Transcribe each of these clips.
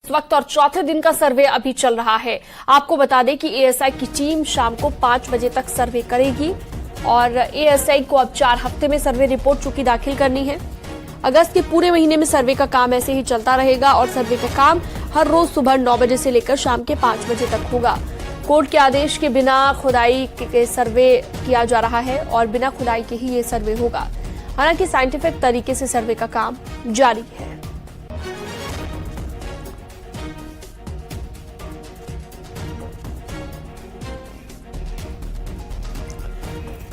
इस वक्त और चौथे दिन का सर्वे अभी चल रहा है। आपको बता दें कि एएसआई की टीम शाम को 5 बजे तक सर्वे करेगी और एएसआई को अब 4 हफ्ते में सर्वे रिपोर्ट चूंकि दाखिल करनी है। अगस्त के पूरे महीने में सर्वे का काम ऐसे ही चलता रहेगा और सर्वे का काम हर रोज सुबह 9 बजे से लेकर शाम के 5 बजे तक होगा। कोर्ट के आदेश के बिना खुदाई के सर्वे किया जा रहा है और बिना खुदाई के ही ये सर्वे होगा। हालांकि साइंटिफिक तरीके से सर्वे का काम जारी है।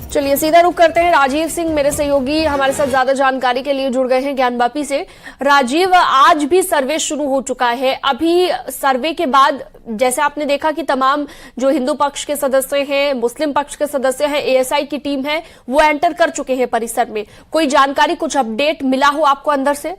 चलिए सीधा रुख करते हैं। राजीव सिंह मेरे सहयोगी हमारे साथ ज्यादा जानकारी के लिए जुड़ गए हैं ज्ञानवापी से। राजीव, आज भी सर्वे शुरू हो चुका है। अभी सर्वे के बाद जैसे आपने देखा कि तमाम जो हिंदू पक्ष के सदस्य हैं, मुस्लिम पक्ष के सदस्य हैं, एएसआई की टीम है, वो एंटर कर चुके हैं परिसर में। कोई जानकारी, कुछ अपडेट मिला हो आपको अंदर से?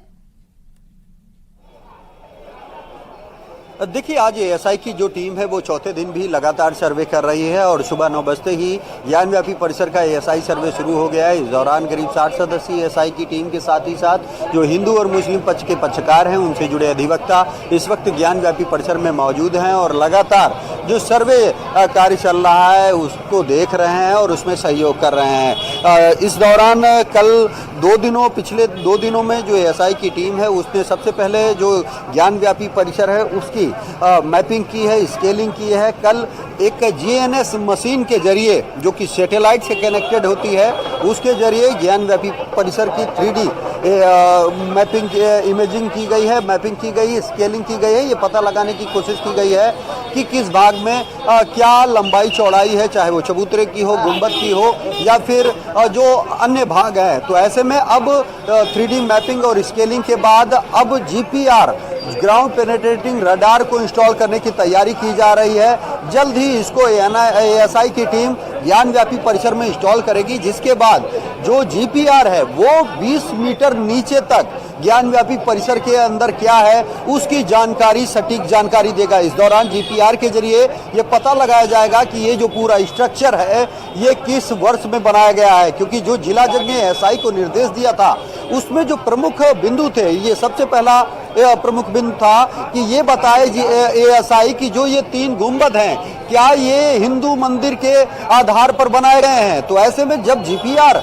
देखिए, आज एएसआई की जो टीम है वो चौथे दिन भी लगातार सर्वे कर रही है और सुबह 9 बजते ही ज्ञानव्यापी परिसर का एएसआई सर्वे शुरू हो गया है। इस दौरान करीब 60 सदस्यीय एएसआई की टीम के साथ ही साथ जो हिंदू और मुस्लिम पक्ष के पक्षकार हैं, उनसे जुड़े अधिवक्ता इस वक्त ज्ञानव्यापी परिसर में मौजूद हैं और लगातार जो सर्वे कार्य चल रहा है उसको देख रहे हैं और उसमें सहयोग कर रहे हैं। इस दौरान कल पिछले 2 दिनों में जो एएसआई की टीम है उसने सबसे पहले जो ज्ञानव्यापी परिसर है उसकी मैपिंग की है, स्केलिंग की है। कल एक जीएनएस मशीन के जरिए जो कि सैटेलाइट से कनेक्टेड होती है उसके जरिए ज्ञानव्यापी परिसर की 3D मैपिंग इमेजिंग की गई है, मैपिंग की गई, स्केलिंग की गई है। ये पता लगाने की कोशिश की गई है कि किस भाग में क्या लंबाई चौड़ाई है, चाहे वो चबूतरे की हो, गुंबद की हो या फिर जो अन्य भाग है। तो ऐसे में अब 3D मैपिंग और स्केलिंग के बाद अब जीपीआर ग्राउंड पेनिट्रेटिंग रडार को इंस्टॉल करने की तैयारी की जा रही है। जल्द ही इसको एएसआई की टीम ज्ञानव्यापी परिसर में इंस्टॉल करेगी, जिसके बाद जो जीपीआर है वो 20 मीटर नीचे तक ज्ञानव्यापी परिसर के अंदर क्या है उसकी जानकारी, सटीक जानकारी देगा। इस दौरान जीपीआर के जरिए ये पता लगाया जाएगा कि ये जो पूरा स्ट्रक्चर है ये किस वर्ष में बनाया गया है, क्योंकि जो जिला जज ने एएसआई को निर्देश दिया था उसमें जो प्रमुख बिंदु थे, ये सबसे पहला प्रमुख बिंदु था कि ये बताए एएसआई की जो ये 3 गुंबद हैं क्या ये हिंदू मंदिर के आधार पर बनाए गए हैं। तो ऐसे में जब जीपीआर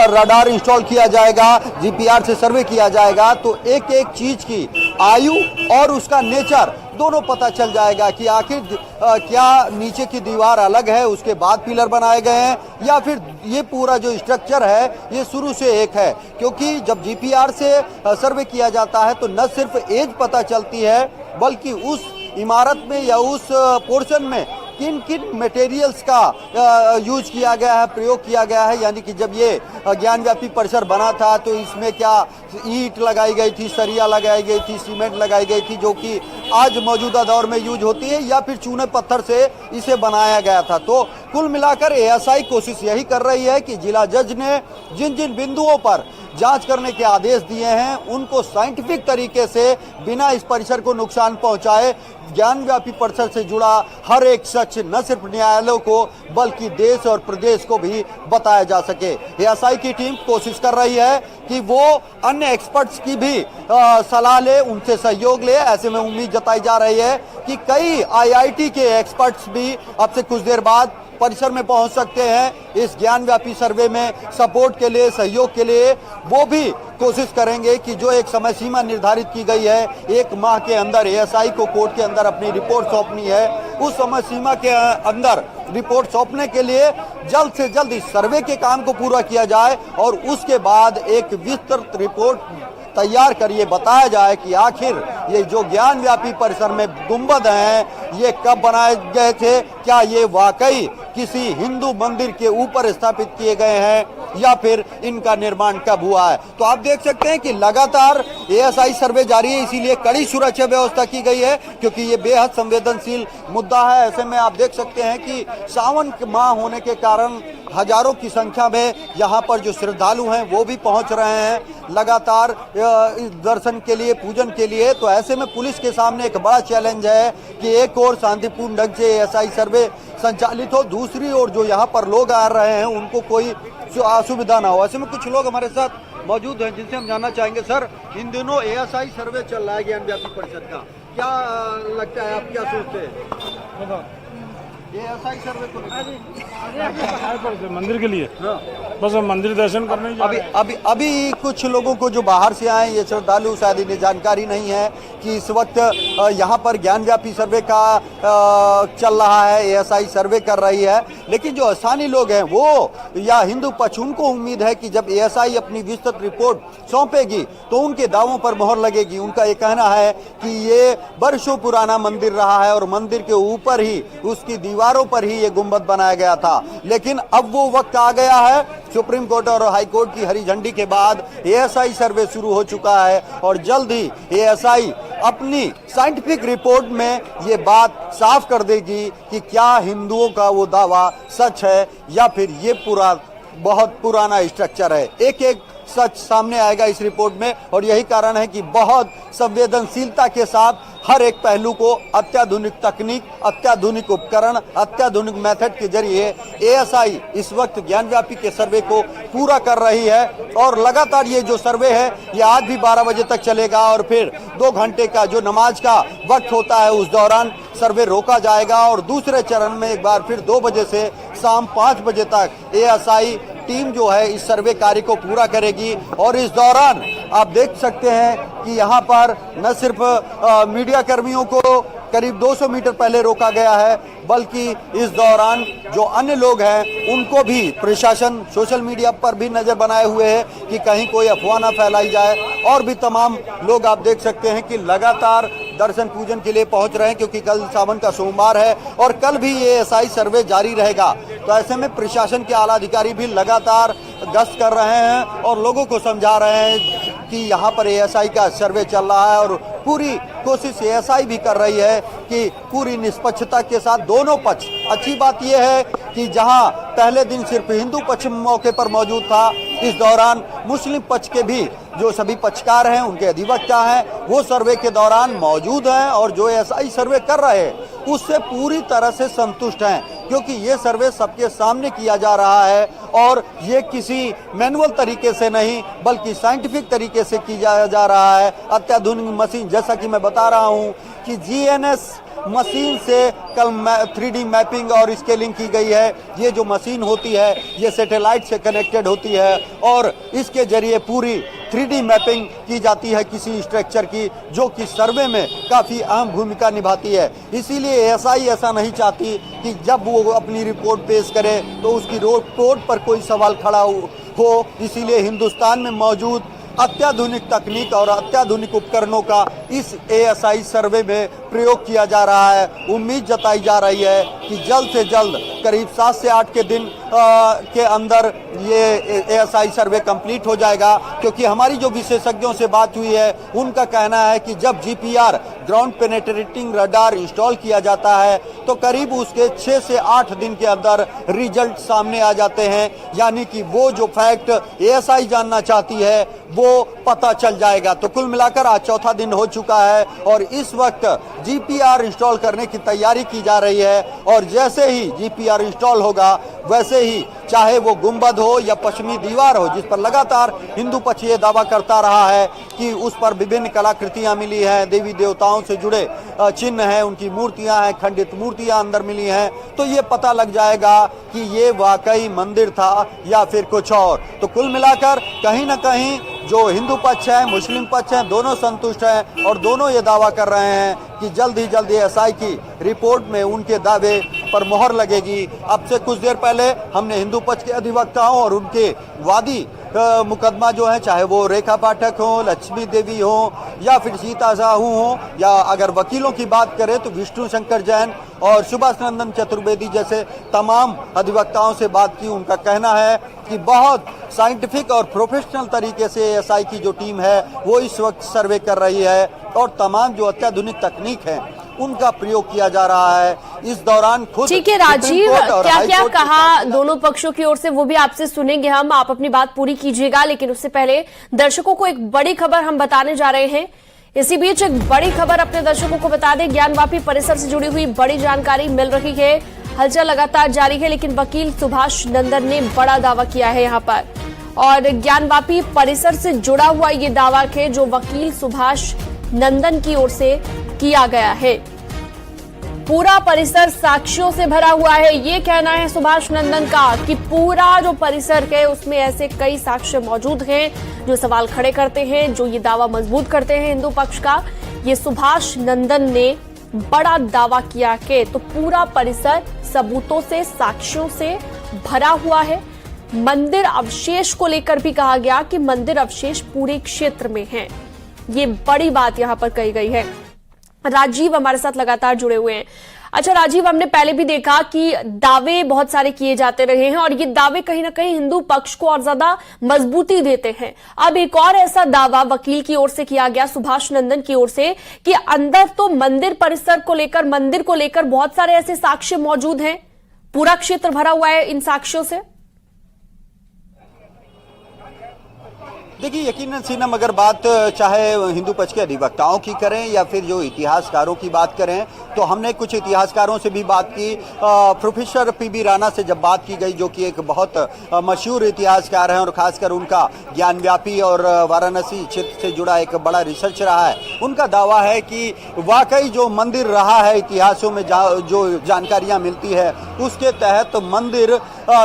रडार इंस्टॉल किया जाएगा, जीपीआर से सर्वे किया जाएगा, तो एक एक चीज की आयु और उसका नेचर दोनों पता चल जाएगा कि आखिर क्या नीचे की दीवार अलग है उसके बाद पिलर बनाए गए हैं या फिर ये पूरा जो स्ट्रक्चर है ये शुरू से एक है। क्योंकि जब जीपीआर से सर्वे किया जाता है तो न सिर्फ एज पता चलती है बल्कि उस इमारत में या उस पोर्शन में किन किन मटेरियल्स का यूज किया गया है, प्रयोग किया गया है। यानी कि जब ये ज्ञानव्यापी परिसर बना था तो इसमें क्या ईंट लगाई गई थी, सरिया लगाई गई थी, सीमेंट लगाई गई थी जो कि आज मौजूदा दौर में यूज होती है, या फिर चूने पत्थर से इसे बनाया गया था। तो कुल मिलाकर एएसआई कोशिश यही कर रही है कि जिला जज ने जिन जिन बिंदुओं पर जांच करने के आदेश दिए हैं उनको साइंटिफिक तरीके से बिना इस परिसर को नुकसान पहुंचाए ज्ञानव्यापी परिसर से जुड़ा हर एक सच न सिर्फ न्यायालयों को बल्कि देश और प्रदेश को भी बताया जा सके। एएसआई की टीम कोशिश कर रही है कि वो अन्य एक्सपर्ट्स की भी सलाह ले, उनसे सहयोग ले। ऐसे में उम्मीद जताई जा रही है कि कई आईआईटी के एक्सपर्ट्स भी अब से कुछ देर बाद परिसर में पहुंच सकते हैं इस ज्ञानव्यापी सर्वे में सपोर्ट के लिए, सहयोग के लिए। वो भी कोशिश करेंगे कि जो एक समय सीमा निर्धारित की गई है, 1 माह के अंदर एएसआई को कोर्ट के अंदर अपनी रिपोर्ट सौंपनी है, उस समय सीमा के अंदर रिपोर्ट सौंपने के लिए जल्द से जल्द इस सर्वे के काम को पूरा किया जाए और उसके बाद एक विस्तृत रिपोर्ट तैयार करिए, बताया जाए कि आखिर ये जो ज्ञानव्यापी परिसर में गुंबद हैं ये कब बनाए गए थे, क्या ये वाकई किसी हिंदू मंदिर के ऊपर स्थापित किए गए हैं या फिर इनका निर्माण कब हुआ है। तो आप देख सकते हैं कि लगातार एएसआई सर्वे जारी है, इसीलिए कड़ी सुरक्षा व्यवस्था की गई है क्योंकि ये बेहद संवेदनशील मुद्दा है। ऐसे में आप देख सकते हैं कि सावन माह होने के कारण हजारों की संख्या में यहाँ पर जो श्रद्धालु हैं वो भी पहुँच रहे हैं लगातार दर्शन के लिए, पूजन के लिए। तो ऐसे में पुलिस के सामने एक बड़ा चैलेंज है कि एक और शांतिपूर्ण ढंग से एएसआई सर्वे संचालित हो, दूसरी ओर जो यहाँ पर लोग आ रहे हैं उनको कोई असुविधा ना हो। ऐसे में कुछ लोग हमारे साथ मौजूद हैं जिनसे हम जानना चाहेंगे। सर, इन दिनों एएसआई सर्वे चल रहा है ज्ञानव्यापी परिषद का, क्या लगता है, आप क्या सोचते हैं एएसआई सर्वे को लेकर? मंदिर के लिए हाँ। बस हम मंदिर दर्शन करने जा रहे हैं। अभी कुछ लोगों को जो बाहर से आए ये श्रद्धालु शायद इन्हें जानकारी नहीं है कि इस वक्त यहाँ पर ज्ञानव्यापी सर्वे का चल रहा है, एएसआई सर्वे कर रही है। लेकिन जो स्थानीय लोग हैं वो या हिंदू पक्ष, उनको उम्मीद है कि जब एएसआई अपनी विस्तृत रिपोर्ट सौंपेगी तो उनके दावों पर मोहर लगेगी। उनका ये कहना है कि ये वर्षों पुराना मंदिर रहा है और मंदिर के ऊपर ही, उसकी दीवारों पर ही ये गुंबद बनाया गया था। लेकिन अब वो वक्त आ गया है, सुप्रीम कोर्ट और हाई कोर्ट की हरी झंडी के बाद एएसआई सर्वे शुरू हो चुका है और जल्द ही एएसआई अपनी साइंटिफिक रिपोर्ट में ये बात साफ कर देगी कि क्या हिंदुओं का वो दावा सच है या फिर ये पूरा बहुत पुराना स्ट्रक्चर है। एक एक सच सामने आएगा इस रिपोर्ट में और यही कारण है कि बहुत संवेदनशीलता के साथ हर एक पहलू को अत्याधुनिक तकनीक, अत्याधुनिक उपकरण, अत्याधुनिक मेथड के जरिए एएसआई इस वक्त ज्ञानव्यापी के सर्वे को पूरा कर रही है। और लगातार ये जो सर्वे है ये आज भी 12 बजे तक चलेगा और फिर 2 घंटे का जो नमाज का वक्त होता है उस दौरान सर्वे रोका जाएगा और दूसरे चरण में एक बार फिर 2 बजे से शाम 5 बजे तक एएसआई टीम जो है इस सर्वे कार्य को पूरा करेगी। और इस दौरान आप देख सकते हैं कि यहाँ पर न सिर्फ मीडिया कर्मियों को करीब 200 मीटर पहले रोका गया है, बल्कि इस दौरान जो अन्य लोग हैं उनको भी प्रशासन सोशल मीडिया पर भी नजर बनाए हुए है कि कहीं कोई अफवाह ना फैलाई जाए। और भी तमाम लोग आप देख सकते हैं कि लगातार दर्शन पूजन के लिए पहुंच रहे हैं क्योंकि कल सावन का सोमवार है और कल भी ये एएसआई सर्वे जारी रहेगा। तो ऐसे में प्रशासन के आला अधिकारी भी लगातार गश्त कर रहे हैं और लोगों को समझा रहे हैं कि यहाँ पर एएसआई का सर्वे चल रहा है और पूरी कोशिश एएसआई भी कर रही है कि पूरी निष्पक्षता के साथ दोनों पक्ष। अच्छी बात यह है कि जहां पहले दिन सिर्फ हिंदू पक्ष मौके पर मौजूद था, इस दौरान मुस्लिम पक्ष के भी जो सभी पक्षकार हैं, उनके अधिवक्ता हैं, वो सर्वे के दौरान मौजूद हैं और जो एएसआई सर्वे कर रहे हैं उससे पूरी तरह से संतुष्ट हैं क्योंकि ये सर्वे सबके सामने किया जा रहा है और ये किसी मैनुअल तरीके से नहीं बल्कि साइंटिफिक तरीके से किया जा रहा है। अत्याधुनिक मशीन, जैसा कि मैं बता रहा हूँ कि जीएनएस मशीन से कल 3D मैपिंग और स्केलिंग की गई है। ये जो मशीन होती है ये सैटेलाइट से कनेक्टेड होती है और इसके जरिए पूरी 3D मैपिंग की जाती है किसी स्ट्रक्चर की, जो कि सर्वे में काफ़ी अहम भूमिका निभाती है। इसीलिए एएसआई ऐसा नहीं चाहती कि जब वो अपनी रिपोर्ट पेश करे तो उसकी रिपोर्ट पर कोई सवाल खड़ा हो। इसीलिए हिंदुस्तान में मौजूद अत्याधुनिक तकनीक और अत्याधुनिक उपकरणों का इस एएसआई सर्वे में प्रयोग किया जा रहा है। उम्मीद जताई जा रही है कि जल्द से जल्द करीब 7 से 8 के दिन के अंदर ये एएसआई सर्वे कंप्लीट हो जाएगा क्योंकि हमारी जो विशेषज्ञों से बात हुई है उनका कहना है कि जब GPR ground penetrating radar install किया जाता है तो करीब उसके 6 से 8 दिन के अंदर रिजल्ट सामने आ जाते हैं। यानी कि वो जो फैक्ट एएसआई जानना चाहती है वो पता चल जाएगा। तो कुल मिलाकर आज चौथा दिन हो चुका है और इस वक्त जीपीआर इंस्टॉल करने की तैयारी की जा रही है और जैसे ही जीपीआर इंस्टॉल होगा वैसे ही चाहे वो गुंबद हो या पश्चिमी दीवार हो जिस पर लगातार हिंदू पक्ष ये दावा करता रहा है कि उस पर विभिन्न कलाकृतियां मिली हैं, देवी देवताओं से जुड़े चिन्ह हैं, उनकी मूर्तियां हैं, खंडित मूर्तियां अंदर मिली हैं, तो ये पता लग जाएगा कि ये वाकई मंदिर था या फिर कुछ और। तो कुल मिलाकर कहीं ना कहीं जो हिंदू पक्ष है, मुस्लिम पक्ष है, दोनों संतुष्ट हैं और दोनों ये दावा कर रहे हैं कि जल्द ही जल्द एएसआई की रिपोर्ट में उनके दावे पर मोहर लगेगी। अब से कुछ देर पहले हमने हिंदू पक्ष के अधिवक्ताओं और उनके वादी मुकदमा जो है, चाहे वो रेखा पाठक हो, लक्ष्मी देवी हो या फिर सीता साहू हो, या अगर वकीलों की बात करें तो विष्णु शंकर जैन और सुभाष नंदन चतुर्वेदी जैसे तमाम अधिवक्ताओं से बात की। उनका कहना है कि बहुत साइंटिफिक और प्रोफेशनल तरीके से एएसआई की जो टीम है वो इस वक्त सर्वे कर रही है और तमाम जो अत्याधुनिक तकनीक है उनका प्रयोग किया जा रहा है। इस दौरान खुद ठीक है राजीव, क्या क्या कहा दोनों पक्षों की ओर से वो भी आपसे सुनेंगे हम, आप अपनी बात पूरी कीजिएगा। लेकिन उससे पहले दर्शकों को एक बड़ी खबर हम बताने जा रहे हैं। इसी बीच एक बड़ी खबर अपने दर्शकों को बता दें, ज्ञानवापी परिसर से जुड़ी हुई बड़ी जानकारी मिल रही है। हलचल लगातार जारी है लेकिन वकील सुभाष नंदन ने बड़ा दावा किया है यहाँ पर और ज्ञानवापी परिसर से जुड़ा हुआ ये दावा है जो वकील सुभाष नंदन की ओर से किया गया है। पूरा परिसर साक्ष्यों से भरा हुआ है। ये कहना है सुभाष नंदन का कि पूरा जो परिसर है उसमें ऐसे कई साक्ष्य मौजूद हैं जो सवाल खड़े करते हैं, जो ये दावा मजबूत करते हैं हिंदू पक्ष का। ये सुभाष नंदन ने बड़ा दावा किया कि तो पूरा परिसर सबूतों से, साक्ष्यों से भरा हुआ है। मंदिर अवशेष को लेकर भी कहा गया कि मंदिर अवशेष पूरे क्षेत्र में हैं। ये बड़ी बात यहां पर कही गई है। राजीव हमारे साथ लगातार जुड़े हुए हैं। अच्छा राजीव, हमने पहले भी देखा कि दावे बहुत सारे किए जाते रहे हैं और ये दावे कहीं ना कहीं हिंदू पक्ष को और ज्यादा मजबूती देते हैं। अब एक और ऐसा दावा वकील की ओर से किया गया, सुभाष नंदन की ओर से, कि अंदर तो मंदिर परिसर को लेकर, मंदिर को लेकर बहुत सारे ऐसे साक्ष्य मौजूद हैं, पूरा क्षेत्र भरा हुआ है इन साक्ष्यों से। देखिए, यकीनन सीनम अगर बात चाहे हिंदू पक्ष के अधिवक्ताओं की करें या फिर जो इतिहासकारों की बात करें, तो हमने कुछ इतिहासकारों से भी बात की। प्रोफेसर पीबी राणा से जब बात की गई, जो कि एक बहुत मशहूर इतिहासकार हैं और खासकर उनका ज्ञानव्यापी और वाराणसी क्षेत्र से जुड़ा एक बड़ा रिसर्च रहा है, उनका दावा है कि वाकई जो मंदिर रहा है इतिहासों में जो जानकारियां मिलती है उसके तहत मंदिर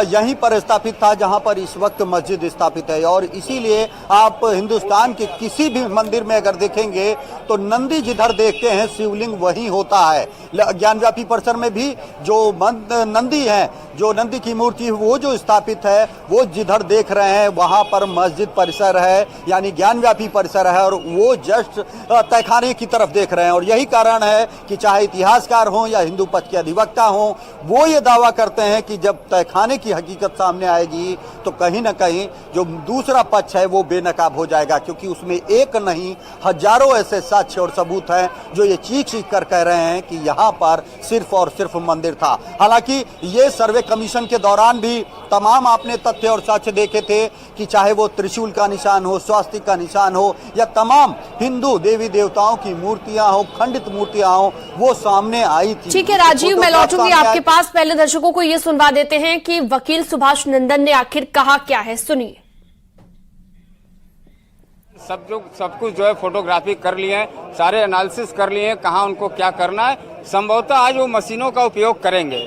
यहीं पर स्थापित था जहां पर इस वक्त मस्जिद स्थापित है। और इसीलिए आप हिंदुस्तान के किसी भी मंदिर में अगर देखेंगे तो नंदी जिधर देखते हैं शिवलिंग वहीं होता है। ज्ञानव्यापी परिसर में भी जो नंदी है, जो नंदी की मूर्ति वो जो स्थापित है, वो जिधर देख रहे हैं वहां पर मस्जिद परिसर है, यानी ज्ञानव्यापी परिसर है, और वो जस्ट तहखाने की तरफ देख रहे हैं। और यही कारण है कि चाहे इतिहासकार हों या हिंदू पक्ष के अधिवक्ता हों, वो ये दावा करते हैं कि जब तहखाने की हकीकत सामने आएगी तो कहीं ना कहीं जो दूसरा पक्ष है वो बेनकाब हो जाएगा, क्योंकि उसमें एक नहीं हजारों ऐसे साक्ष्य और सबूत हैं जो ये चीख कर कह रहे हैं कि यहाँ पर सिर्फ और सिर्फ मंदिर था। हालांकि ये सर्वे कमीशन के दौरान भी तमाम आपने तथ्य और साक्ष्य देखे थे कि चाहे वो त्रिशूल का निशान हो, स्वास्तिक का निशान हो, या तमाम हिंदू देवी देवताओं की मूर्तियां हो, खंडित मूर्तियां हो, वो सामने आई थी। ठीक है राजीव, मैं लौटूंगी आपके पास। पहले दर्शकों को ये सुनवा देते हैं कि वकील सुभाष नंदन ने आखिर कहा क्या है, सुनिए। सब कुछ जो है फोटोग्राफी कर लिए हैं, सारे एनालिसिस कर लिए हैं, कहाँ उनको क्या करना है। संभवतः आज वो मशीनों का उपयोग करेंगे,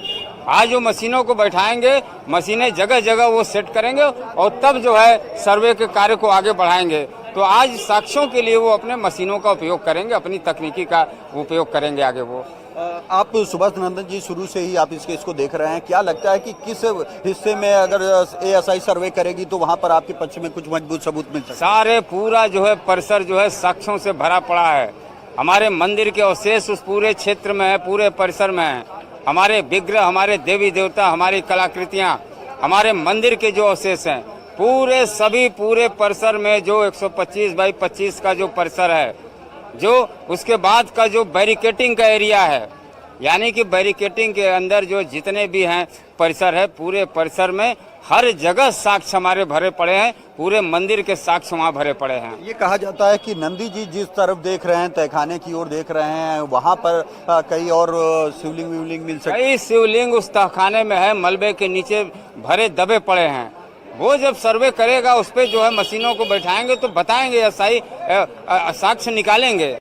आज वो मशीनों को बैठाएंगे, मशीनें जगह जगह वो सेट करेंगे और तब जो है सर्वे के कार्य को आगे बढ़ाएंगे। तो आज साक्ष्यों के लिए वो अपने मशीनों का उपयोग करेंगे, अपनी तकनीकी का उपयोग करेंगे आगे वो। आप सुभाष नंदन जी शुरू से ही आप इस केस को देख रहे हैं, क्या लगता है कि किस हिस्से में अगर एएसआई सर्वे करेगी तो वहां पर आपके पक्ष में कुछ मजबूत सबूत मिल सकते हैं? सारे पूरा जो है परिसर जो है साक्ष्यों से भरा पड़ा है। हमारे मंदिर के अवशेष उस पूरे क्षेत्र में है, पूरे परिसर में है। हमारे विग्रह, हमारे देवी देवता, हमारी कलाकृतियाँ, हमारे मंदिर के जो अवशेष हैं, पूरे परिसर में जो 125 बाई 25 का जो परिसर है, जो उसके बाद का जो बैरिकेटिंग का एरिया है, यानी कि बैरिकेटिंग के अंदर जो जितने भी हैं परिसर है, पूरे परिसर में हर जगह साक्ष्य हमारे भरे पड़े हैं, पूरे मंदिर के साक्ष्य वहाँ भरे पड़े हैं। ये कहा जाता है कि नंदी जी जिस तरफ देख रहे हैं, तहखाने की ओर देख रहे हैं, वहाँ पर कई और शिवलिंग मिल सकते हैं। कई शिवलिंग उस तहखाने में है, मलबे के नीचे भरे दबे पड़े हैं। वो जब सर्वे करेगा उस पर जो है मशीनों को बैठाएंगे तो बताएंगे, ऐसा ही साक्ष्य निकालेंगे।